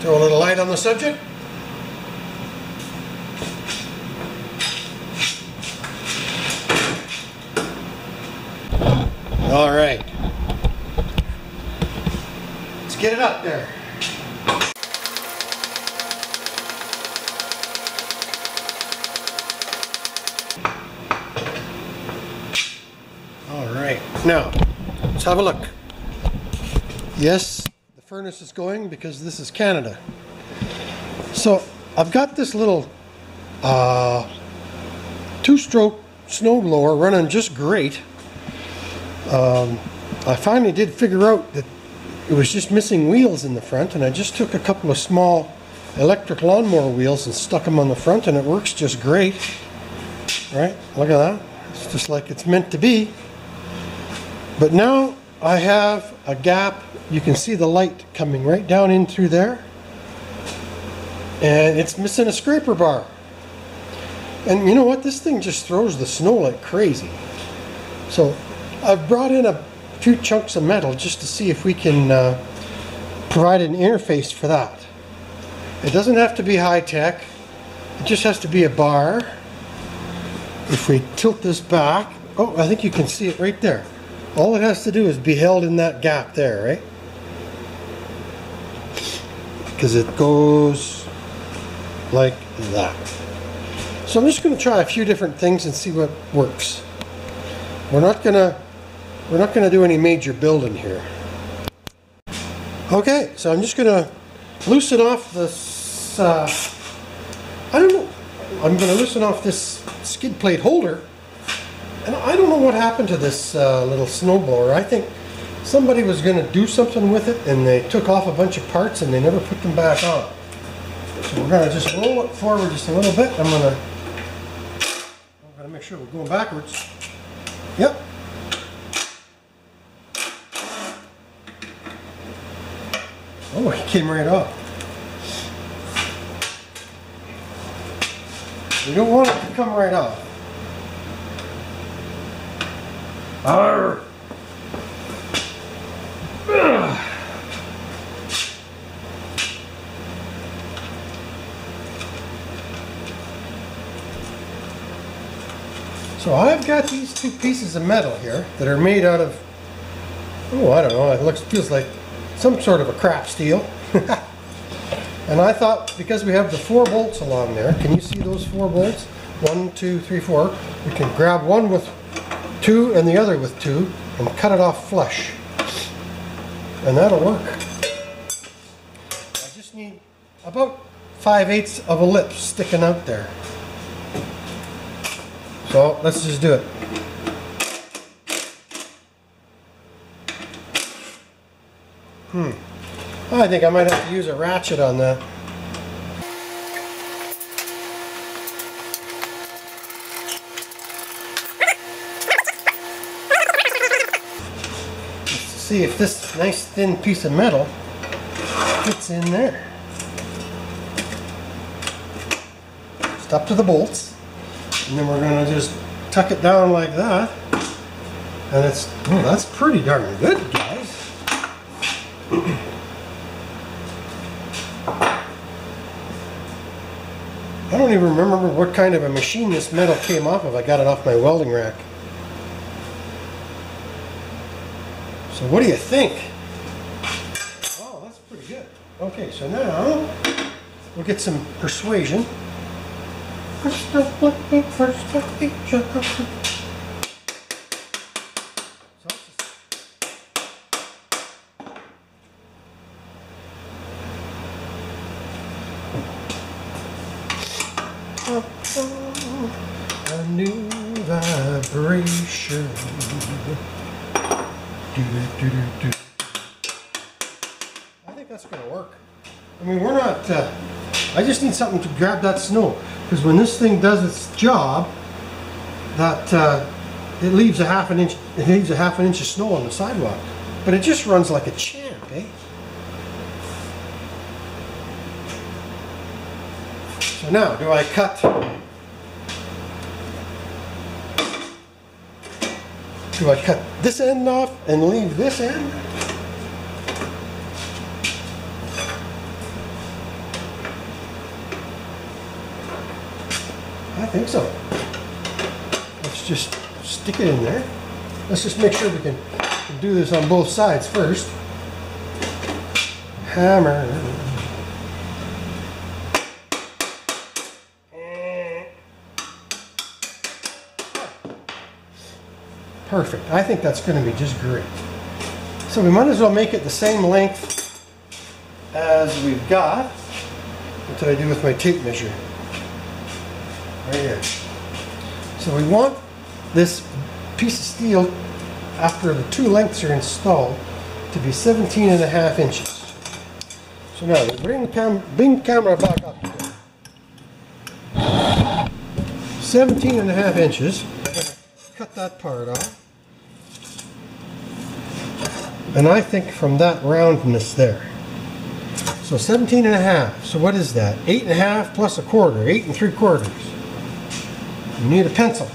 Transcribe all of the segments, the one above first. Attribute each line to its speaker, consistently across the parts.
Speaker 1: Throw a little light on the subject. All right. Let's get it up there. All right. Now, let's have a look. Yes, the furnace is going because this is Canada. So I've got this little two-stroke snowblower running just great. I finally did figure out that it was just missing wheels in the front, and I just took a couple of small electric lawnmower wheels and stuck them on the front, and it works just great. Right? Look at that. It's just like it's meant to be. But now I have a gap. You can see the light coming right down in through there, and it's missing a scraper bar. And you know what? This thing just throws the snow like crazy. So I've brought in a few chunks of metal just to see if we can provide an interface for that. It doesn't have to be high-tech. It just has to be a bar. If we tilt this back, oh, I think you can see it right there. All it has to do is be held in that gap there, right? Because it goes like that. So I'm just going to try a few different things and see what works. We're not gonna do any major building here. Okay, so I'm just gonna loosen off this. I don't know. I'm gonna loosen off this skid plate holder, and I don't know what happened to this little snowblower. I think somebody was gonna do something with it, and they took off a bunch of parts and they never put them back on. So we're gonna just roll it forward just a little bit. I'm gonna make sure we're going backwards. Yep. Oh, it came right off. We don't want it to come right off. Arr! Ugh. So I've got these two pieces of metal here that are made out of, oh, I don't know, it feels like some sort of a crap steel. And I thought, because we have the 4 bolts along there, can you see those 4 bolts? 1, 2, 3, 4. We can grab one with 2 and the other with 2 and cut it off flush. And that'll work. I just need about 5/8 of a lip sticking out there. So let's just do it. I think I might have to use a ratchet on that. Let's see if this nice thin piece of metal fits in there. Just up to the bolts. And then we're going to just tuck it down like that. And it's, oh, that's pretty darn good, guys. I don't even remember what kind of a machine this metal came off of. I got it off my welding rack. So what do you think? Oh, that's pretty good. Okay, so now we'll get some persuasion. A new vibration. I think that's going to work. I mean, we're not, I just need something to grab that snow, because when this thing does its job, that it leaves a half an inch of snow on the sidewalk, but it just runs like a champ, eh? So now, do I cut this end off and leave this end? I think so. Let's just stick it in there. Let's just make sure we can do this on both sides first. Hammer. Perfect. I think that's going to be just great. So we might as well make it the same length as we've got. What did I do with my tape measure? Right here. So we want this piece of steel, after the two lengths are installed, to be 17.5 inches. So now we bring the camera back up here. 17.5 inches. I'm going to cut that part off. And I think from that roundness there. So 17.5. So what is that? 8.5 plus a quarter. 8 3/4. You need a pencil.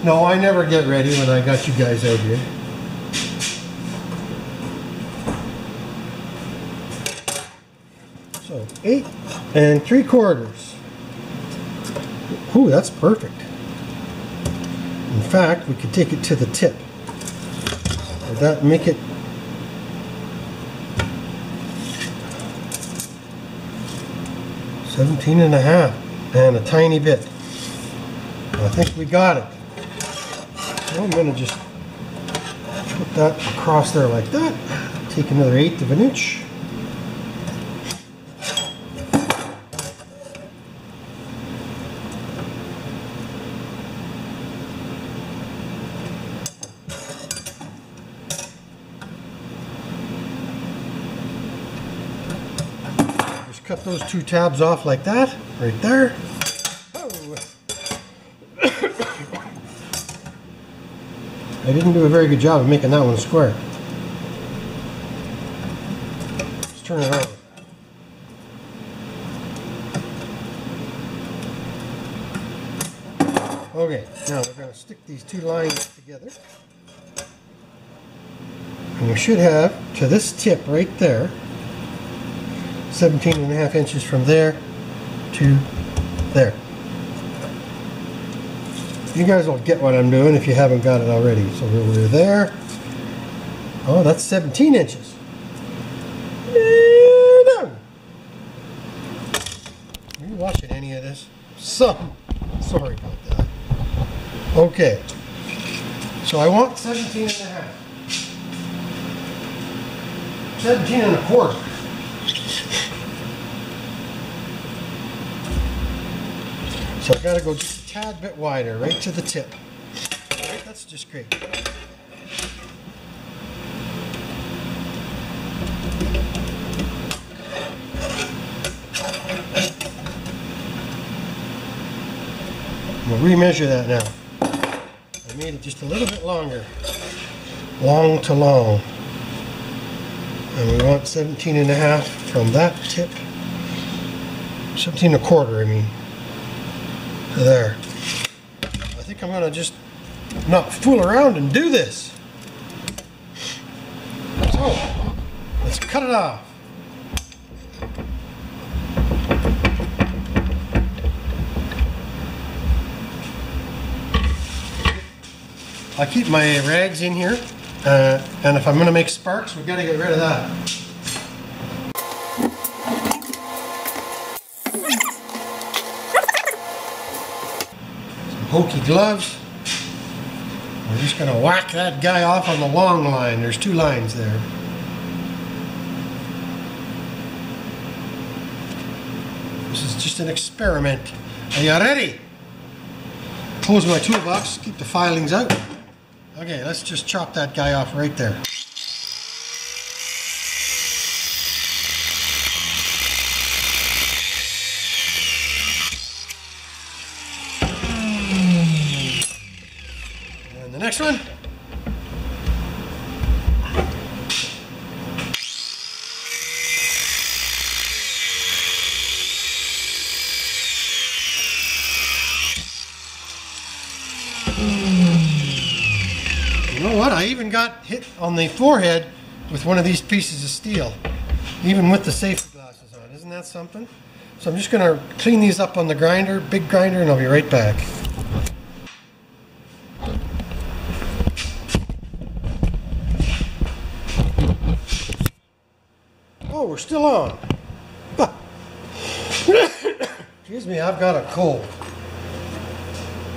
Speaker 1: No, I never get ready when I got you guys out here. So 8 3/4. Ooh, that's perfect. In fact, we could take it to the tip. Would that make it? $17.5 and a tiny bit. I think we got it. So I'm going to just put that across there like that. Take another 1/8 of an inch. Cut those two tabs off like that, right there. Oh. I didn't do a very good job of making that one square. Let's turn it over. Okay, now we're going to stick these two lines together. And we should have, to this tip right there, 17.5 inches from there to there. You guys will get what I'm doing if you haven't got it already. So we're there. Oh, that's 17 inches. Done. Are you watching any of this? Some. Sorry about that. Okay. So I want 17.5. 17.25. So I've got to go just a tad bit wider, right to the tip. Right, that's just great. We'll remeasure that now. I made it just a little bit longer. Long to long. And we want 17.5 from that tip. 17.25, I mean. There. I think I'm going to just not fool around and do this. So, let's cut it off. I keep my rags in here, and if I'm going to make sparks, we've got to get rid of that. Hokey gloves. We're just going to whack that guy off on the long line. There's two lines there. This is just an experiment. Are you ready? Close my toolbox, keep the filings out. Okay, let's just chop that guy off right there. And the next one. You know what? I even got hit on the forehead with one of these pieces of steel. even with the safety glasses on. Isn't that something? So I'm just going to clean these up on the grinder, big grinder, and I'll be right back. Oh, we're still on. Excuse me, I've got a cold.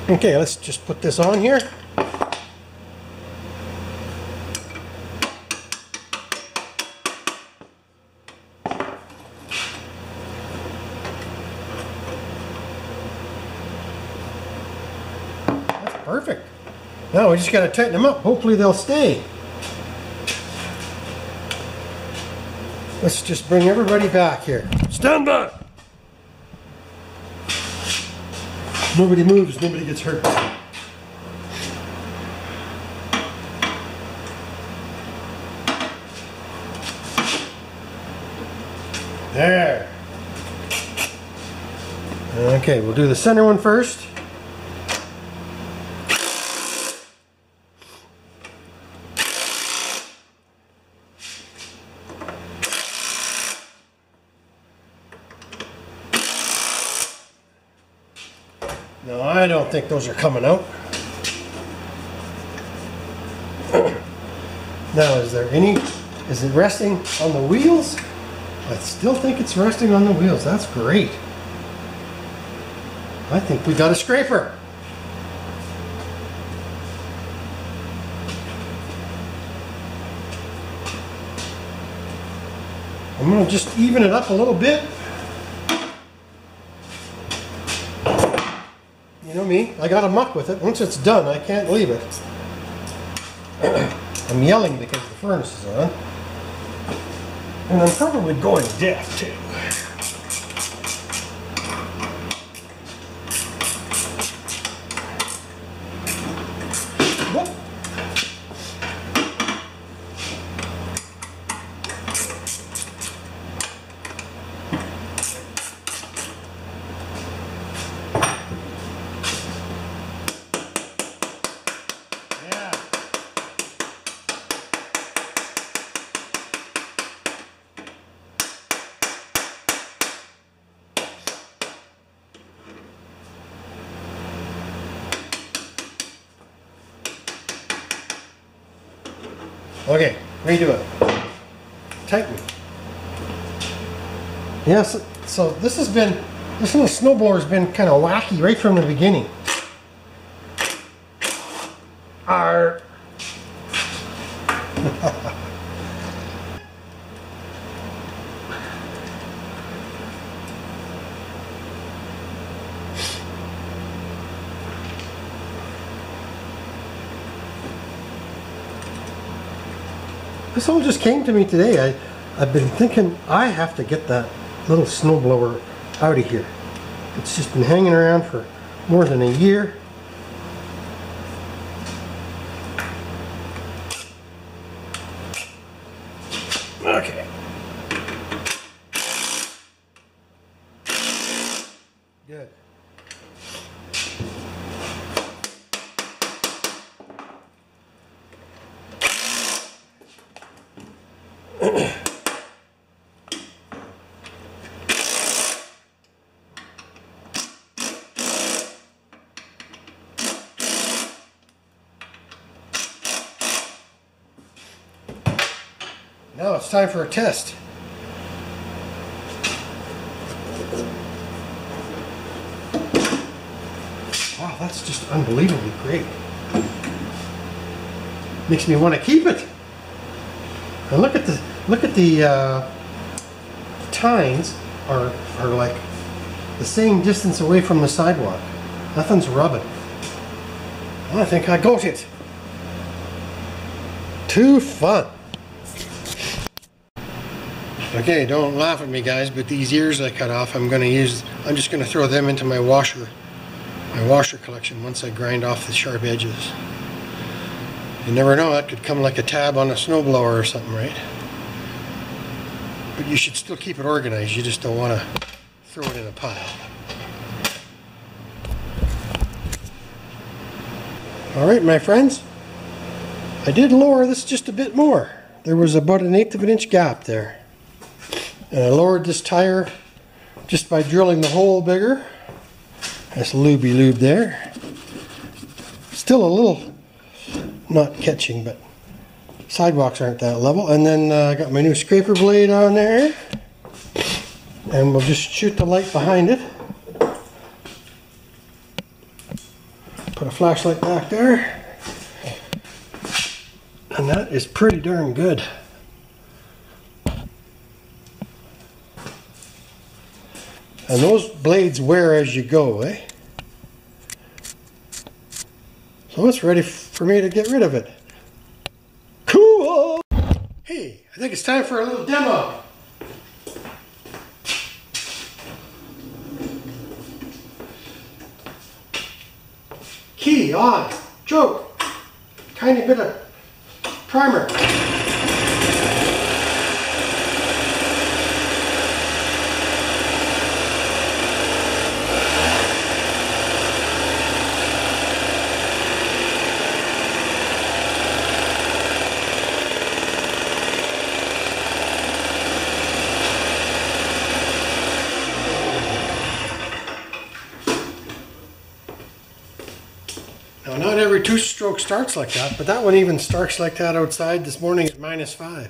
Speaker 1: Okay, let's just put this on here. That's perfect. Now we just got to tighten them up. Hopefully they'll stay. Let's just bring everybody back here. Stand by! Nobody moves, nobody gets hurt. There. Okay, we'll do the center one first. No, I don't think those are coming out. Now, is it resting on the wheels? I still think it's resting on the wheels. That's great. I think we got a scraper. I'm going to just even it up a little bit. You know me, I got to muck with it. Once it's done, I can't leave it. I'm yelling because the furnace is on. And I'm probably going deaf too. Whoop. Okay, redo it. Tighten. Yes, so this little snowblower's been kind of wacky right from the beginning. Arr. This all just came to me today. I've been thinking I have to get that little snowblower out of here. It's just been hanging around for more than a year. Okay. Good. Now it's time for a test. Wow, that's just unbelievably great. Makes me want to keep it. And look at the tines are like the same distance away from the sidewalk. Nothing's rubbing. I think I got it. Too fun. Okay, don't laugh at me guys, but these ears I cut off I'm just going to throw them into my washer collection once I grind off the sharp edges. You never know, that could come like a tab on a snowblower or something, right? But you should still keep it organized, you just don't want to throw it in a pile. Alright my friends, I did lower this just a bit more. There was about 1/8 of an inch gap there. And I lowered this tire just by drilling the hole bigger. That's looby lube there. Still a little not catching, but sidewalks aren't that level. And then I got my new scraper blade on there. And we'll just shoot the light behind it. Put a flashlight back there. And that is pretty darn good. And those blades wear as you go, eh? So it's ready for me to get rid of it. Cool! Hey, I think it's time for a little demo. Key on, choke, tiny bit of primer. Now, not every two-stroke starts like that, but that one even starts like that outside this morning at -5.